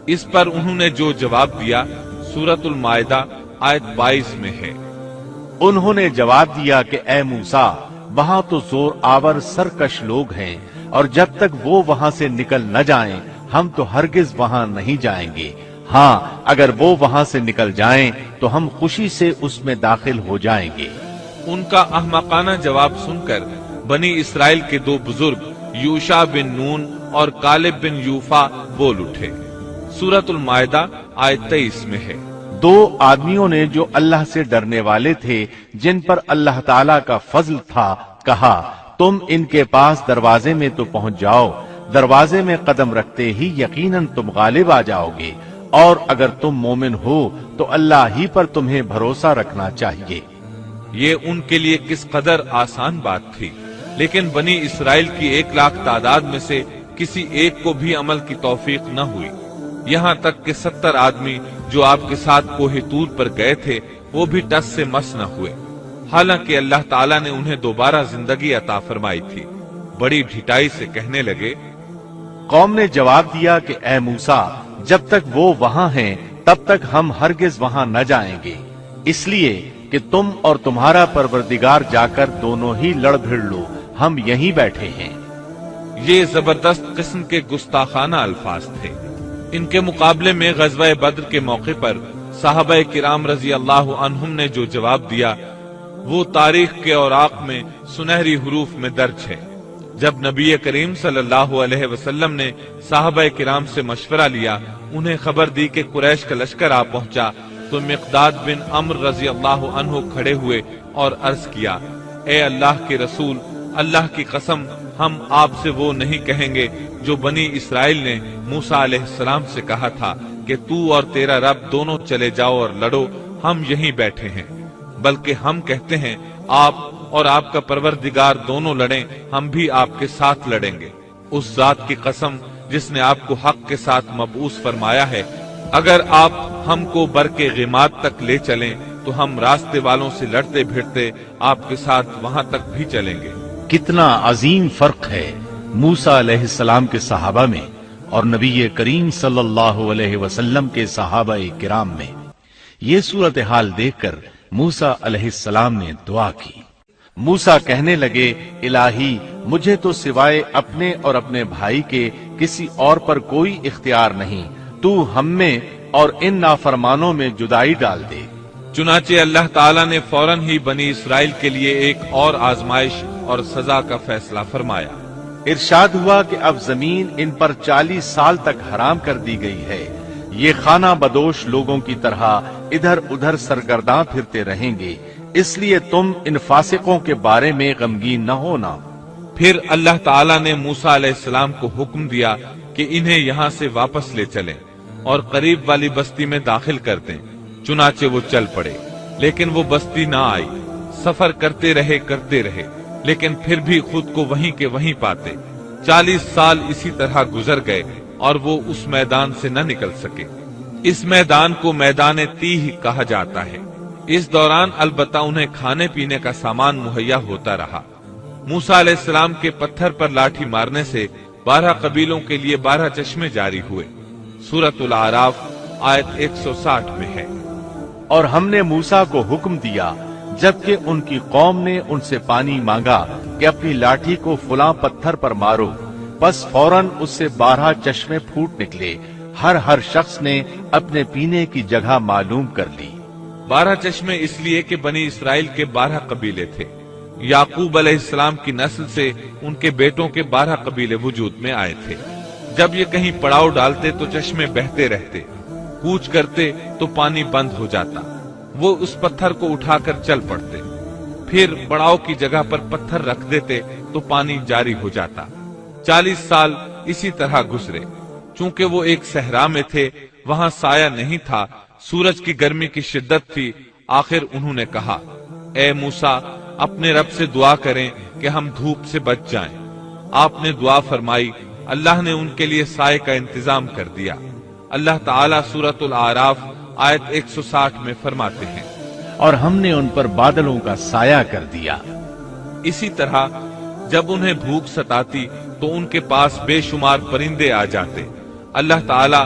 اس پر انہوں نے جو جواب دیا سورۃ المائدہ آیت 22 میں ہے۔ انہوں نے جواب دیا کہ اے موسیٰ، وہاں تو زور آور سرکش لوگ ہیں، اور جب تک وہ وہاں سے نکل نہ جائیں ہم تو ہرگز وہاں نہیں جائیں گے۔ ہاں اگر وہ وہاں سے نکل جائیں تو ہم خوشی سے اس میں داخل ہو جائیں گے۔ ان کا احمقانہ جواب سن کر بنی اسرائیل کے دو بزرگ یوشع بن نون اور کالب بن یوفا بول اٹھے۔ سورۃ المائدہ آیت 23 میں ہے۔ دو آدمیوں نے جو اللہ سے ڈرنے والے تھے، جن پر اللہ تعالیٰ کا فضل تھا، کہا تم ان کے پاس دروازے میں تو پہنچ جاؤ، دروازے میں قدم رکھتے ہی یقیناً تم غالب آ جاؤ گے، اور اگر تم مومن ہو تو اللہ ہی پر تمہیں بھروسہ رکھنا چاہیے۔ یہ ان کے لیے کس قدر آسان بات تھی، لیکن بنی اسرائیل کی 1,00,000 تعداد میں سے کسی ایک کو بھی عمل کی توفیق نہ ہوئی، یہاں تک کہ 70 آدمی جو آپ کے ساتھ کوہ طور پر گئے تھے وہ بھی ٹس سے مس نہ ہوئے، حالانکہ اللہ تعالیٰ نے انہیں دوبارہ زندگی عطا فرمائی تھی۔ بڑی ڈھٹائی سے کہنے لگے۔ قوم نے جواب دیا کہ اے موسیٰ، جب تک وہ وہاں ہیں تب تک ہم ہرگز وہاں نہ جائیں گے، اس لیے کہ تم اور تمہارا پروردگار جا کر دونوں ہی لڑ بھڑ لو، ہم یہیں بیٹھے ہیں۔ یہ زبردست قسم کے گستاخانہ الفاظ تھے۔ ان کے مقابلے میں غزوہ بدر کے موقع پر صحابہ کرام رضی اللہ عنہم نے جو جواب دیا وہ تاریخ کے اوراق میں سنہری حروف میں درج ہے۔ جب نبی کریم صلی اللہ علیہ وسلم نے صحابہ کرام سے مشورہ لیا، انہیں خبر دی کہ قریش کا لشکر آ پہنچا، تو مقداد بن عمرو رضی اللہ عنہ کھڑے ہوئے اور عرض کیا، اے اللہ کے رسول، اللہ کی قسم ہم آپ سے وہ نہیں کہیں گے جو بنی اسرائیل نے موسیٰ علیہ السلام سے کہا تھا کہ تو اور تیرا رب دونوں چلے جاؤ اور لڑو، ہم یہیں بیٹھے ہیں، بلکہ ہم کہتے ہیں آپ اور آپ کا پروردگار دونوں لڑیں، ہم بھی آپ کے ساتھ لڑیں گے۔ اس ذات کی قسم جس نے آپ کو حق کے ساتھ مبعوث فرمایا ہے، اگر آپ ہم کو برق غماد تک لے چلیں تو ہم راستے والوں سے لڑتے بھیڑتے آپ کے ساتھ وہاں تک بھی چلیں گے۔ کتنا عظیم فرق ہے موسیٰ علیہ السلام کے صحابہ میں اور نبی کریم صلی اللہ علیہ وسلم کے صحابہ کرام میں۔ یہ صورتحال دیکھ کر موسیٰ علیہ السلام نے دعا کی۔ موسیٰ کہنے لگے، الہی مجھے تو سوائے اپنے اور اپنے بھائی کے کسی اور پر کوئی اختیار نہیں، تو ہم میں اور ان نافرمانوں میں جدائی ڈال دے۔ چنانچہ اللہ تعالیٰ نے فوراً ہی بنی اسرائیل کے لیے ایک اور آزمائش اور سزا کا فیصلہ فرمایا۔ ارشاد ہوا کہ اب زمین ان پر 40 سال تک حرام کر دی گئی ہے، یہ خانہ بدوش لوگوں کی طرح ادھر ادھر سرگرداں پھرتے رہیں گے، اس لیے تم ان فاسقوں کے بارے میں غمگین نہ ہونا۔ پھر اللہ تعالیٰ نے موسیٰ علیہ السلام کو حکم دیا کہ انہیں یہاں سے واپس لے چلیں اور قریب والی بستی میں داخل کر دیں۔ چنانچہ وہ چل پڑے، لیکن وہ بستی نہ آئی۔ سفر کرتے رہے لیکن پھر بھی خود کو وہیں کے وہیں پاتے۔ 40 سال اسی طرح گزر گئے اور وہ اس میدان سے نہ نکل سکے۔ اس میدان کو میدان تیہ کہا جاتا ہے۔ اس دوران البتہ انہیں کھانے پینے کا سامان مہیا ہوتا رہا۔ موسیٰ علیہ السلام کے پتھر پر لاٹھی مارنے سے 12 قبیلوں کے لیے 12 چشمے جاری ہوئے۔ سورۃ الاعراف آیت 160 میں ہے۔ اور ہم نے موسیٰ کو حکم دیا جبکہ ان کی قوم نے ان سے پانی مانگا کہ اپنی لاٹھی کو فلاں پتھر پر مارو، بس فوراً اس سے 12 چشمے پھوٹ نکلے، ہر شخص نے اپنے پینے کی جگہ معلوم کر لی۔ 12 چشمے اس لیے کہ بنی اسرائیل کے 12 قبیلے تھے۔ یعقوب علیہ السلام کی نسل سے ان کے بیٹوں کے 12 قبیلے وجود میں آئے تھے۔ جب یہ کہیں پڑاؤ ڈالتے تو چشمے بہتے رہتے، کوچ کرتے تو پانی بند ہو جاتا، وہ اس پتھر کو اٹھا کر چل پڑتے، پھر پڑاؤ کی جگہ پر پتھر رکھ دیتے تو پانی جاری ہو جاتا۔ 40 سال اسی طرح گزرے۔ چونکہ وہ ایک صحرا میں تھے، وہاں سایہ نہیں تھا، سورج کی گرمی کی شدت تھی، آخر انہوں نے کہا، اے موسیٰ اپنے رب سے دعا کریں کہ ہم دھوپ سے بچ جائیں۔ آپ نے دعا فرمائی، اللہ نے ان کے لیے سائے کا انتظام کر دیا۔ اللہ تعالیٰ سورۃ الاعراف آیت 160 میں فرماتے ہیں، اور ہم نے ان پر بادلوں کا سایہ کر دیا۔ اسی طرح جب انہیں بھوک ستاتی تو ان کے پاس بے شمار پرندے آ جاتے، اللہ تعالیٰ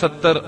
70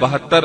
72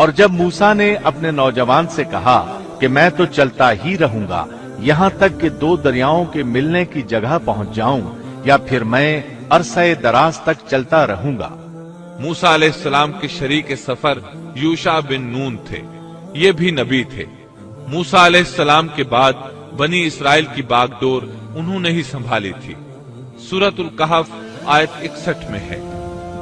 اور جب موسیٰ نے اپنے نوجوان سے کہا کہ میں تو چلتا ہی رہوں گا یہاں تک کہ دو دریاؤں کے ملنے کی جگہ پہنچ جاؤں یا پھر میں عرصہ دراز تک چلتا رہوں گا۔ موسیٰ علیہ السلام کے شریک سفر یوشع بن نون تھے، یہ بھی نبی تھے۔ موسیٰ علیہ السلام کے بعد بنی اسرائیل کی باغ ڈور انہوں نے ہی سنبھالی تھی۔ سورۃ الکہف آیت 61 میں ہے۔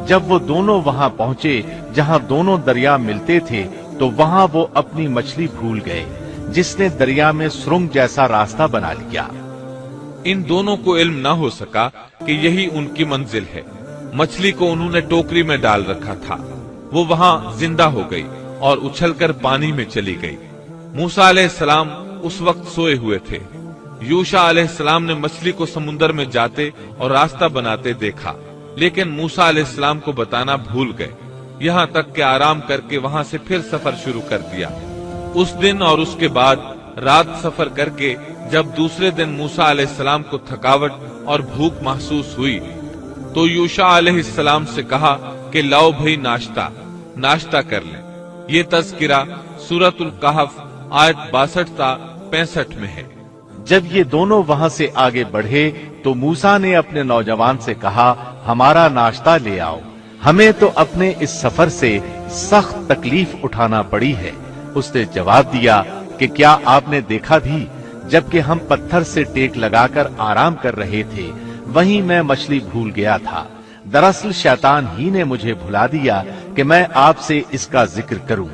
جب وہ دونوں وہاں پہنچے جہاں دونوں دریا ملتے تھے تو وہاں وہ اپنی مچھلی بھول گئے، جس نے دریا میں سرنگ جیسا راستہ بنا لیا۔ ان دونوں کو علم نہ ہو سکا کہ یہی ان کی منزل ہے۔ مچھلی کو انہوں نے ٹوکری میں ڈال رکھا تھا، وہ وہاں زندہ ہو گئی اور اچھل کر پانی میں چلی گئی۔ موسیٰ علیہ السلام اس وقت سوئے ہوئے تھے۔ یوشع علیہ السلام نے مچھلی کو سمندر میں جاتے اور راستہ بناتے دیکھا، لیکن موسیٰ علیہ السلام کو بتانا بھول گئے، یہاں تک کہ آرام کر کے وہاں سے پھر سفر شروع کر دیا۔ اس دن اور اس کے بعد رات سفر کر کے جب دوسرے دن موسیٰ علیہ السلام کو تھکاوٹ اور بھوک محسوس ہوئی تو یوشع علیہ السلام سے کہا کہ لاؤ بھئی ناشتہ کر لیں۔ یہ تذکرہ سورۃ الکہف آیت 62 تا 65 میں ہے۔ جب یہ دونوں وہاں سے آگے بڑھے تو موسیٰ نے اپنے نوجوان سے کہا ہمارا ناشتہ لے آؤ، ہمیں تو اپنے اس سفر سے سخت تکلیف اٹھانا پڑی ہے۔ اس نے جواب دیا کہ کیا آپ نے دیکھا بھی جبکہ ہم پتھر سے ٹیک لگا کر آرام کر رہے تھے وہیں میں مچھلی بھول گیا تھا۔ دراصل شیطان ہی نے مجھے بھلا دیا کہ میں آپ سے اس کا ذکر کروں۔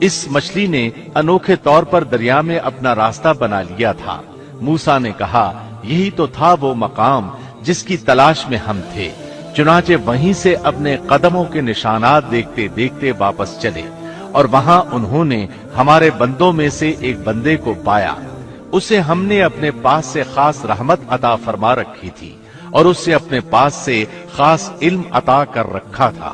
اس مچھلی نے انوکھے طور پر دریا میں اپنا راستہ بنا لیا تھا۔ موسیٰ نے کہا یہی تو تھا وہ مقام جس کی تلاش میں ہم تھے، چنانچہ وہیں سے اپنے قدموں کے نشانات دیکھتے دیکھتے واپس چلے اور وہاں انہوں نے ہمارے بندوں میں سے ایک بندے کو پایا، اسے ہم نے اپنے پاس سے خاص رحمت عطا فرما رکھی تھی اور اس سے اپنے پاس سے خاص علم عطا کر رکھا تھا۔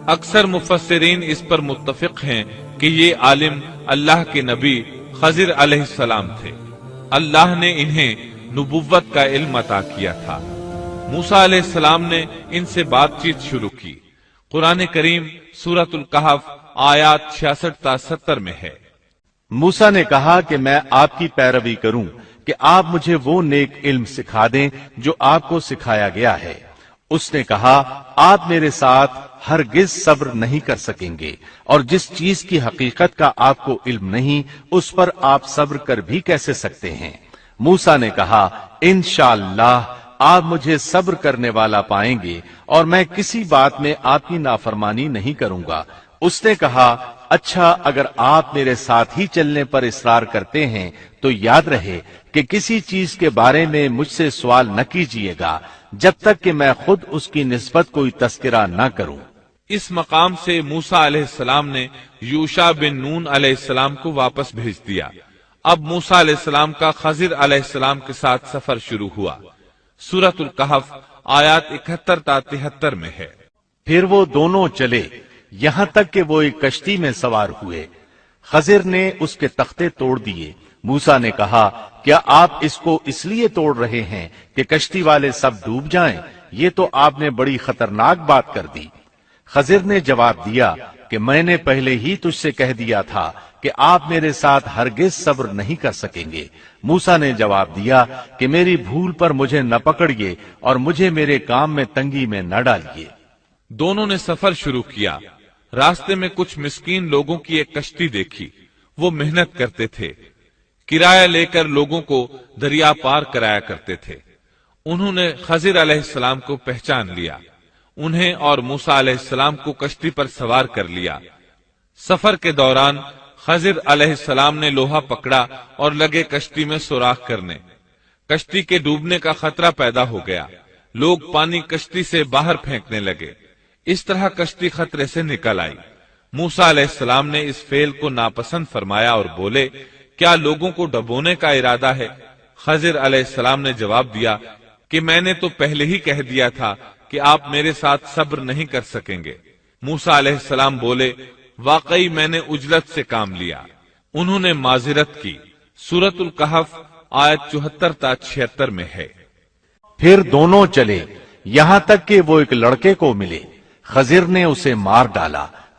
اکثر مفسرین اس پر متفق ہیں کہ یہ عالم اللہ کے نبی خضر علیہ السلام تھے، اللہ نے انہیں نبوت کا علم عطا کیا تھا۔ موسیٰ علیہ السلام نے ان سے بات چیت شروع کی۔ قرآن کریم سورۃ الکہف آیات 66 تا 70 میں ہے۔ موسیٰ نے کہا کہ میں آپ کی پیروی کروں کہ آپ مجھے وہ نیک علم سکھا دیں جو آپ کو سکھایا گیا ہے۔ اس نے کہا آپ میرے ساتھ ہرگز صبر نہیں کر سکیں گے، اور جس چیز کی حقیقت کا آپ کو علم نہیں اس پر آپ صبر کر بھی کیسے سکتے ہیں؟ موسیٰ نے کہا انشاءاللہ آپ مجھے صبر کرنے والا پائیں گے اور میں کسی بات میں آپ کی نافرمانی نہیں کروں گا۔ اس نے کہا اچھا اگر آپ میرے ساتھ ہی چلنے پر اصرار کرتے ہیں تو یاد رہے کہ کسی چیز کے بارے میں مجھ سے سوال نہ کیجیے گا جب تک کہ میں خود اس کی نسبت کوئی تذکرہ نہ کروں۔ اس مقام سے موسیٰ علیہ السلام نے یوشع بن نون علیہ السلام کو واپس بھیج دیا۔ اب موسیٰ علیہ السلام کا خضر علیہ السلام کے ساتھ سفر شروع ہوا۔ سورۃ الکہف آیات 71 تا 73 میں ہے۔ پھر وہ دونوں چلے یہاں تک کہ وہ ایک کشتی میں سوار ہوئے۔ خضر نے اس کے تختے توڑ دیے۔ موسیٰ نے کہا کیا آپ اس کو اس لیے توڑ رہے ہیں کہ کشتی والے سب ڈوب جائیں؟ یہ تو آپ نے بڑی خطرناک بات کر دی۔ خضر نے جواب دیا کہ میں نے پہلے ہی تجھ سے کہہ دیا تھا کہ آپ میرے ساتھ ہرگز صبر نہیں کر سکیں گے۔ موسیٰ نے جواب دیا کہ میری بھول پر مجھے نہ پکڑیے اور مجھے میرے کام میں تنگی میں نہ ڈالیے۔ دونوں نے سفر شروع کیا۔ راستے میں کچھ مسکین لوگوں کی ایک کشتی دیکھی، وہ محنت کرتے تھے، کرایہ لے کر لوگوں کو دریا پار کرایا کرتے تھے۔ انہوں نے خضر علیہ السلام کو پہچان لیا، انہیں اور موسیٰ علیہ السلام کو کشتی پر سوار کر لیا۔ سفر کے دوران خضر علیہ السلام نے لوہا پکڑا اور لگے کشتی میں سوراخ کرنے۔ کشتی کے ڈوبنے کا خطرہ پیدا ہو گیا، لوگ پانی کشتی سے باہر پھینکنے لگے، اس طرح کشتی خطرے سے نکل آئی۔ موسیٰ علیہ السلام نے اس فعل کو ناپسند فرمایا اور بولے کیا لوگوں کو ڈبونے کا ارادہ ہے؟ خضر علیہ السلام نے جواب دیا کہ میں نے تو پہلے ہی کہہ دیا تھا کہ آپ میرے ساتھ صبر نہیں کر سکیں گے۔ موسیٰ علیہ السلام بولے واقعی میں نے عجلت سے کام لیا۔ انہوں نے معذرت کی۔ سورۃ الکہف آیت 74 تا 76 میں ہے۔ پھر دونوں چلے یہاں تک کہ وہ ایک لڑکے کو ملے۔ خضر نے اسے مار ڈالا۔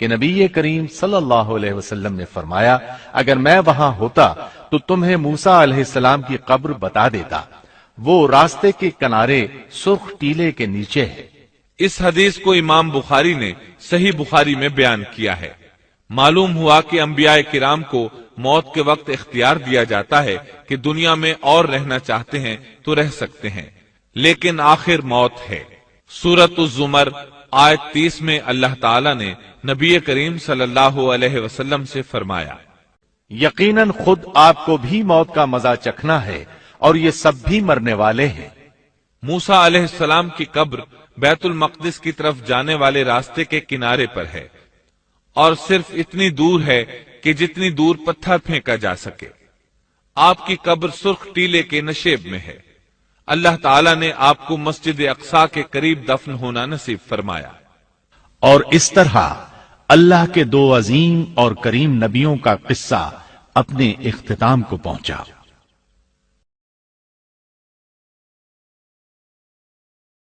کہ نبی کریم صلی اللہ علیہ وسلم نے فرمایا اگر میں وہاں ہوتا تو تمہیں موسیٰ علیہ السلام کی قبر بتا دیتا، وہ راستے کے کنارے سرخ ٹیلے کے نیچے ہے۔ اس حدیث کو امام بخاری نے صحیح بخاری میں بیان کیا ہے۔ معلوم ہوا کہ انبیاء کرام کو موت کے وقت اختیار دیا جاتا ہے کہ دنیا میں اور رہنا چاہتے ہیں تو رہ سکتے ہیں، لیکن آخر موت ہے۔ سورۃ الزمر آیت 30 میں اللہ تعالی نے نبی کریم صلی اللہ علیہ وسلم سے فرمایا، یقیناً خود آپ کو بھی موت کا مزہ چکھنا ہے اور یہ سب بھی مرنے والے ہیں۔ موسیٰ علیہ السلام کی قبر بیت المقدس کی طرف جانے والے راستے کے کنارے پر ہے اور صرف اتنی دور ہے کہ جتنی دور پتھر پھینکا جا سکے۔ آپ کی قبر سرخ ٹیلے کے نشیب میں ہے۔ اللہ تعالیٰ نے آپ کو مسجد اقصی کے قریب دفن ہونا نصیب فرمایا۔ اور اس طرح اللہ کے دو عظیم اور کریم نبیوں کا قصہ اپنے اختتام کو پہنچا۔